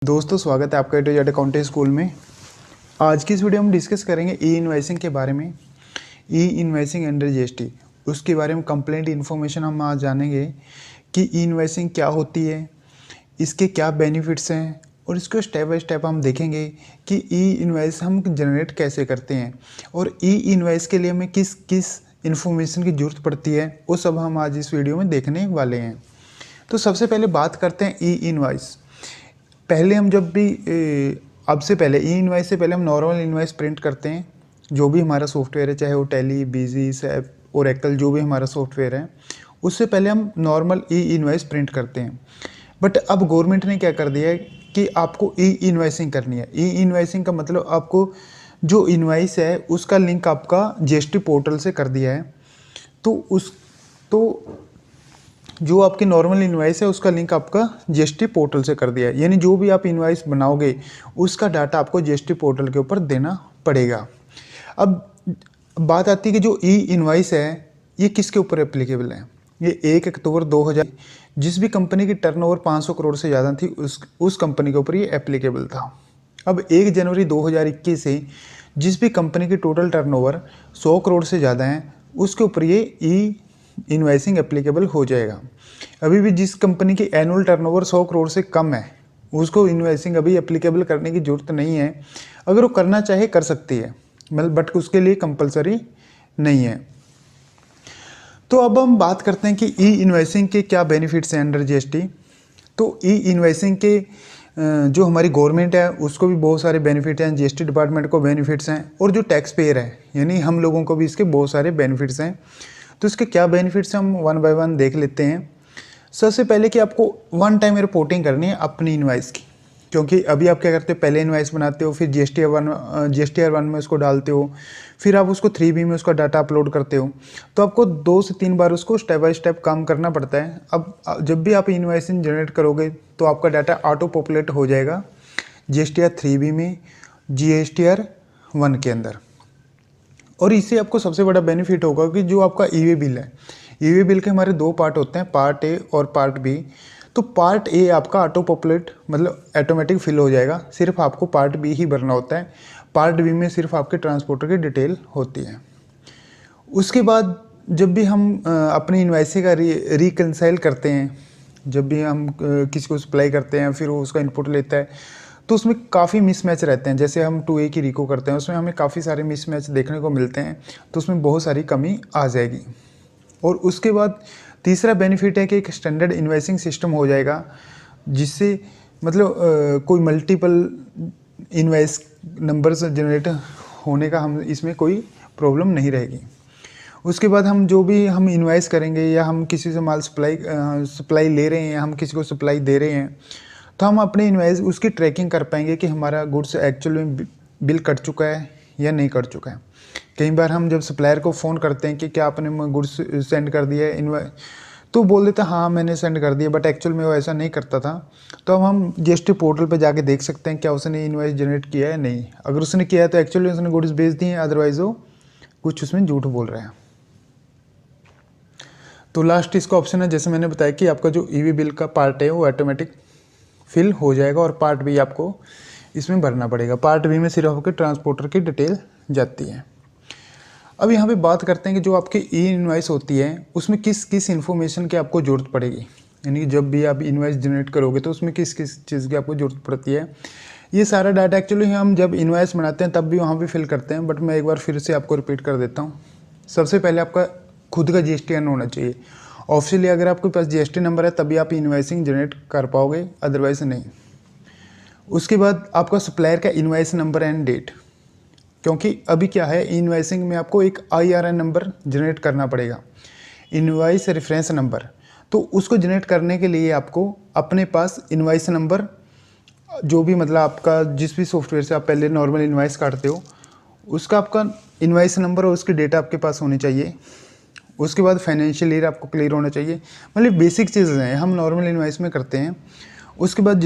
दोस्तों स्वागत है आपका ए टू जेड अकाउंटिंग स्कूल में। आज की इस वीडियो में हम डिस्कस करेंगे ई इनवॉइसिंग के बारे में। ई इनवॉइसिंग अंडर जीएसटी उसके बारे में कंप्लीट इन्फॉर्मेशन हम आज जानेंगे कि ई इनवॉइसिंग क्या होती है, इसके क्या बेनिफिट्स हैं और इसको स्टेप बाय स्टेप हम देखेंगे कि ई इनवॉइस हम जनरेट कैसे करते हैं और ई इनवॉइस के लिए हमें किस किस इन्फॉर्मेशन की ज़रूरत पड़ती है, वो सब हम आज इस वीडियो में देखने वाले हैं। तो सबसे पहले बात करते हैं ई इनवॉइस। पहले हम जब भी अब से पहले ई इनवॉइस से पहले हम नॉर्मल इनवॉइस प्रिंट करते हैं। जो भी हमारा सॉफ्टवेयर है, चाहे वो टैली, बिजी, सैप, ओरेकल, जो भी हमारा सॉफ्टवेयर है, उससे पहले हम नॉर्मल ई इनवॉइस प्रिंट करते हैं। बट अब गवर्नमेंट ने क्या कर दिया है कि आपको ई इनवॉइसिंग करनी है। ई इनवॉइसिंग का मतलब आपको जो इनवॉइस है उसका लिंक आपका जीएसटी पोर्टल से कर दिया है। तो जो आपकी नॉर्मल इनवॉइस है उसका लिंक आपका जीएसटी पोर्टल से कर दिया है। यानी जो भी आप इनवॉइस बनाओगे उसका डाटा आपको जीएसटी पोर्टल के ऊपर देना पड़ेगा। अब बात आती है कि जो ई इनवॉइस है ये किसके ऊपर एप्लीकेबल है। ये 1 अक्टूबर 2000 जिस भी कंपनी की टर्नओवर 500 करोड़ से ज़्यादा थी उस कंपनी के ऊपर ये एप्लीकेबल था। अब 1 जनवरी 2021 से जिस भी कंपनी की टोटल टर्नओवर 100 करोड़ से ज़्यादा है उसके ऊपर ये ई इनवॉइसिंग एप्लीकेबल हो जाएगा। अभी भी जिस कंपनी की एनुअल टर्नओवर 100 करोड़ से कम है उसको इनवॉइसिंग अभी एप्लीकेबल करने की ज़रूरत नहीं है। अगर वो करना चाहे कर सकती है, मतलब बट उसके लिए कंपलसरी नहीं है। तो अब हम बात करते हैं कि ई इनवॉइसिंग के क्या बेनिफिट्स हैं अंडर जीएसटी। तो ई इनवॉइसिंग के जो हमारी गवर्नमेंट है उसको भी बहुत सारे बेनिफिट हैं, जीएसटी डिपार्टमेंट को बेनिफिट्स हैं और जो टैक्स पेयर है यानी हम लोगों को भी इसके बहुत सारे बेनिफिट्स हैं। तो इसके क्या बेनिफिट्स हम वन बाय वन देख लेते हैं। सबसे पहले कि आपको वन टाइम रिपोर्टिंग करनी है अपनी इनवॉइस की, क्योंकि अभी आप क्या करते हो, पहले इनवॉइस बनाते हो, फिर जीएसटीआर 1 में उसको डालते हो, फिर आप उसको 3B में उसका डाटा अपलोड करते हो। तो आपको 2 से 3 बार उसको स्टेप बाय स्टेप काम करना पड़ता है। अब जब भी आप इनवॉइसिंग जनरेट करोगे तो आपका डाटा ऑटो पॉपुलेट हो जाएगा जीएसटीआर 3B में, जीएसटीआर 1 के अंदर। और इससे आपको सबसे बड़ा बेनिफिट होगा कि जो आपका ईवे बिल है, ईवे बिल के हमारे 2 पार्ट होते हैं, पार्ट ए और पार्ट बी। तो पार्ट ए आपका ऑटो पॉपुलेट मतलब ऑटोमेटिक फिल हो जाएगा, सिर्फ आपको पार्ट बी ही भरना होता है। पार्ट बी में सिर्फ आपके ट्रांसपोर्टर की डिटेल होती है। उसके बाद जब भी हम अपनी इनवॉइस का रिकंसाइल करते हैं, जब भी हम किसी को सप्लाई करते हैं फिर वो उसका इनपुट लेता है, तो उसमें काफ़ी मिसमैच रहते हैं। जैसे हम 2A की रिको करते हैं उसमें हमें काफ़ी सारे मिसमैच देखने को मिलते हैं, तो उसमें बहुत सारी कमी आ जाएगी। और उसके बाद तीसरा बेनिफिट है कि एक स्टैंडर्ड इनवॉइसिंग सिस्टम हो जाएगा, जिससे मतलब कोई मल्टीपल इनवॉइस नंबर्स जनरेट होने का हम इसमें कोई प्रॉब्लम नहीं रहेगी। उसके बाद हम जो भी हम इनवॉइस करेंगे या हम किसी से माल सप्लाई ले रहे हैं या हम किसी को सप्लाई दे रहे हैं, तो हम अपने इनवॉइस उसकी ट्रैकिंग कर पाएंगे कि हमारा गुड्स एक्चुअल में बिल कट चुका है या नहीं कट चुका है। कई बार हम जब सप्लायर को फ़ोन करते हैं कि क्या आपने गुड्स सेंड कर दिया है इनवॉइस, तो बोल देता हाँ मैंने सेंड कर दिया, बट एक्चुअल में वो ऐसा नहीं करता था। तो अब हम जीएसटी पोर्टल पे जाके देख सकते हैं क्या उसने इनवॉइस जनरेट किया है नहीं। अगर उसने किया है तो एक्चुअली उसने गुड्स भेज दिए हैं, अदरवाइज़ वो कुछ उसमें झूठ बोल रहे हैं। तो लास्ट इसका ऑप्शन है, जैसे मैंने बताया कि आपका जो ईवी बिल का पार्ट है वो ऑटोमेटिक फिल हो जाएगा और पार्ट बी आपको इसमें भरना पड़ेगा। पार्ट बी में सिर्फ आपके ट्रांसपोर्टर की डिटेल जाती है। अब यहाँ पे बात करते हैं कि जो आपकी ई इनवॉइस होती है उसमें किस किस इन्फॉर्मेशन की आपको ज़रूरत पड़ेगी। यानी कि जब भी आप इनवॉइस जनरेट करोगे तो उसमें किस किस चीज़ की आपको ज़रूरत पड़ती है। ये सारा डाटा एक्चुअली हम जब इनवॉइस बनाते हैं तब भी वहाँ पे फिल करते हैं, बट मैं एक बार फिर से आपको रिपीट कर देता हूँ। सबसे पहले आपका खुद का जीएसटीएन होना चाहिए। ऑफिशियली अगर आपके पास जीएसटी नंबर है तभी आप इनवॉइसिंग जनरेट कर पाओगे, अदरवाइज नहीं। उसके बाद आपका सप्लायर का इनवॉइस नंबर एंड डेट, क्योंकि अभी क्या है इनवॉइसिंग में आपको एक IRN नंबर जनरेट करना पड़ेगा, इनवॉइस रेफरेंस नंबर। तो उसको जनरेट करने के लिए आपको अपने पास इनवॉइस नंबर, जो भी मतलब आपका जिस भी सॉफ्टवेयर से आप पहले नॉर्मल इनवॉइस काटते हो उसका आपका इनवॉइस नंबर और उसकी डेटा आपके पास होनी चाहिए। उसके बाद फाइनेंशियल ईयर आपको क्लियर होना चाहिए। मतलब बेसिक चीज़ें हैं, हम नॉर्मल इनवॉइस में करते हैं। उसके बाद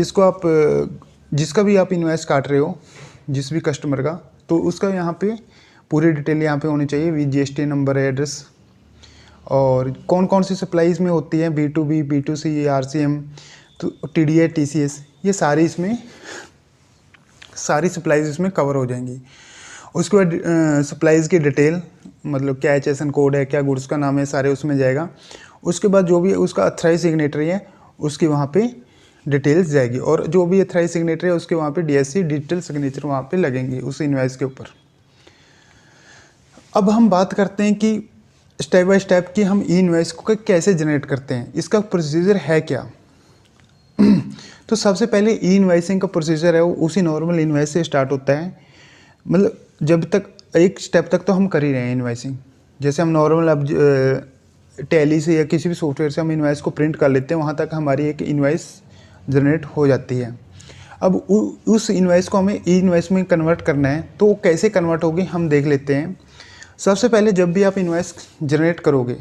जिसका भी आप इनवॉइस काट रहे हो, जिस भी कस्टमर का, तो उसका यहाँ पे पूरी डिटेल यहाँ पे होनी चाहिए, जीएसटी नंबर, एड्रेस, और कौन कौन सी सप्लाईज में होती है, B2B, B2C, RCM, तो TDA, TCS, ये सारी सप्लाईज इसमें कवर हो जाएंगी। उसके बाद सप्लाईज़ की डिटेल, मतलब क्या HSN कोड है, क्या गुड्स का नाम है, सारे उसमें जाएगा। उसके बाद जो भी उसका अथराइज सिग्नेटरी है उसकी वहाँ पे डिटेल्स जाएगी, और जो भी अथराइज सिग्नेटरी है उसके वहाँ पे DSC डिजिटल सिग्नेचर वहाँ पे लगेंगी उस इनवॉइस के ऊपर। अब हम बात करते हैं कि स्टेप बाय स्टेप कि हम ई इनवॉइस को कैसे जनरेट करते हैं, इसका प्रोसीजर है क्या। तो सबसे पहले ई इनवॉइसिंग का प्रोसीजर है वो उसी नॉर्मल इनवॉइस से स्टार्ट होता है। मतलब जब तक एक स्टेप तक तो हम कर ही रहे हैं इनवॉइसिंग, जैसे हम नॉर्मल अब टैली से या किसी भी सॉफ्टवेयर से हम इनवॉइस को प्रिंट कर लेते हैं, वहाँ तक हमारी एक इनवॉइस जनरेट हो जाती है। अब उस इनवॉइस को हमें ई इनवॉइस में कन्वर्ट करना है, तो वो कैसे कन्वर्ट होगी हम देख लेते हैं। सबसे पहले जब भी आप इनवॉइस जनरेट करोगे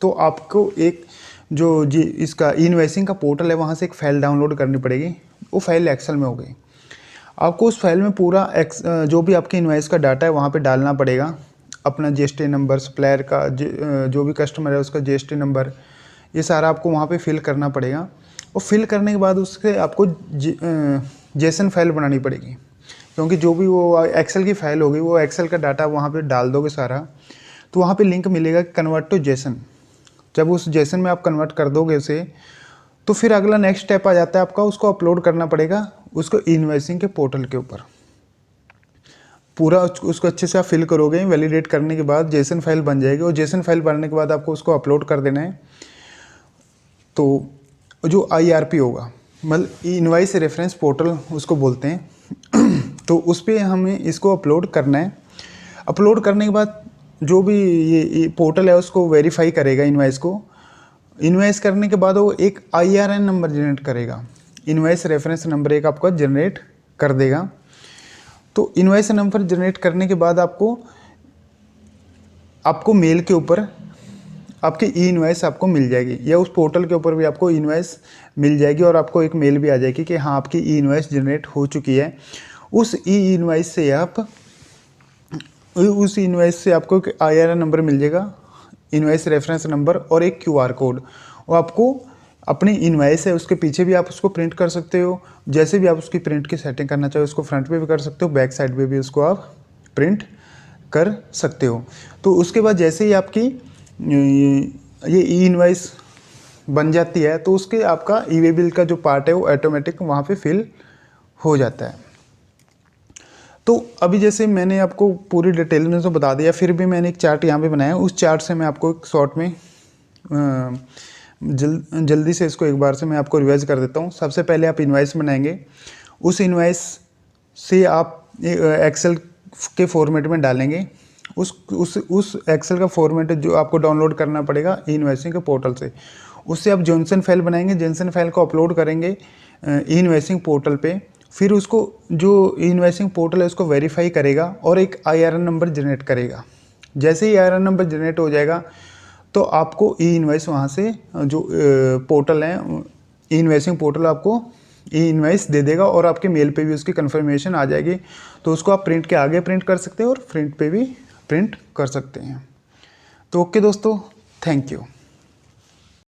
तो आपको एक जो जी इसका ई इनवॉइसिंग का पोर्टल है वहाँ से एक फ़ाइल डाउनलोड करनी पड़ेगी। वो फाइल एक्सेल में होगी। आपको उस फाइल में पूरा जो भी आपके इनवॉइस का डाटा है वहाँ पे डालना पड़ेगा। अपना GST नंबर, सप्लायर का जो भी कस्टमर है उसका GST नंबर, ये सारा आपको वहाँ पे फिल करना पड़ेगा। और फिल करने के बाद उसके आपको JSON फाइल बनानी पड़ेगी, क्योंकि जो भी वो एक्सेल की फ़ाइल होगी वो एक्सेल का डाटा वहाँ पे डाल दोगे सारा, तो वहाँ पे लिंक मिलेगा कन्वर्ट टू JSON। जब उस JSON में आप कन्वर्ट कर दोगे उसे, तो फिर अगला नेक्स्ट स्टेप आ जाता है आपका, उसको अपलोड करना पड़ेगा उसको इनवॉइसिंग के पोर्टल के ऊपर। पूरा उसको अच्छे से आप फिल करोगे, वैलिडेट करने के बाद JSON फाइल बन जाएगी, और JSON फाइल बनने के बाद आपको उसको अपलोड कर देना है। तो जो IRP होगा, मतलब इनवॉइस रेफरेंस पोर्टल उसको बोलते हैं तो उस पर हमें इसको अपलोड करना है। अपलोड करने के बाद जो भी ये पोर्टल है उसको वेरीफाई करेगा इनवॉइस को। इनवॉइस करने के बाद वो एक IRN नंबर जनरेट करेगा, इनवॉइस रेफरेंस नंबर एक आपका जनरेट कर देगा। तो इनवॉइस नंबर जनरेट करने के बाद आपको मेल के ऊपर आपकी ई इनवॉइस आपको मिल जाएगी, या उस पोर्टल के ऊपर भी आपको इनवॉइस मिल जाएगी, और आपको एक मेल भी आ जाएगी कि हाँ आपकी ई इनवॉइस जनरेट हो चुकी है। उस ई इनवॉइस से आपको एक IRN नंबर मिल जाएगा, इनवॉइस रेफरेंस नंबर, और एक QR कोड। वो आपको अपनी इनवॉइस है उसके पीछे भी आप उसको प्रिंट कर सकते हो, जैसे भी आप उसकी प्रिंट की सेटिंग करना चाहो उसको फ्रंट पे भी कर सकते हो, बैक साइड पे भी उसको आप प्रिंट कर सकते हो। तो उसके बाद जैसे ही आपकी ये ई इनवॉइस बन जाती है तो उसके आपका ई वे बिल का जो पार्ट है वो ऑटोमेटिक वहाँ पे फिल हो जाता है। तो अभी जैसे मैंने आपको पूरी डिटेल में तो बता दिया, फिर भी मैंने एक चार्ट यहाँ पे बनाया, उस चार्ट से मैं आपको एक शॉर्ट में जल्दी से इसको एक बार से मैं आपको रिवाइज कर देता हूँ। सबसे पहले आप इनवॉइस बनाएंगे, उस इनवॉइस से आप एक्सेल के फॉर्मेट में डालेंगे। उस एक्सेल का फॉर्मेट जो आपको डाउनलोड करना पड़ेगा इनवॉइसिंग के पोर्टल से, उससे आप JSON फाइल बनाएंगे, JSON फाइल को अपलोड करेंगे इनवॉइसिंग पोर्टल पे। फिर उसको जो इनवॉइसिंग पोर्टल है उसको वेरीफाई करेगा और एक IRN नंबर जनरेट करेगा। जैसे ही IRN नंबर जनरेट हो जाएगा तो आपको ई इनवॉइस वहाँ से जो पोर्टल है ई इनवॉइसिंग पोर्टल आपको ई इनवॉइस दे देगा, और आपके मेल पे भी उसकी कंफर्मेशन आ जाएगी। तो उसको आप प्रिंट के आगे प्रिंट कर सकते हैं और फ्रंट पे भी प्रिंट कर सकते हैं। तो ओके दोस्तों, थैंक यू।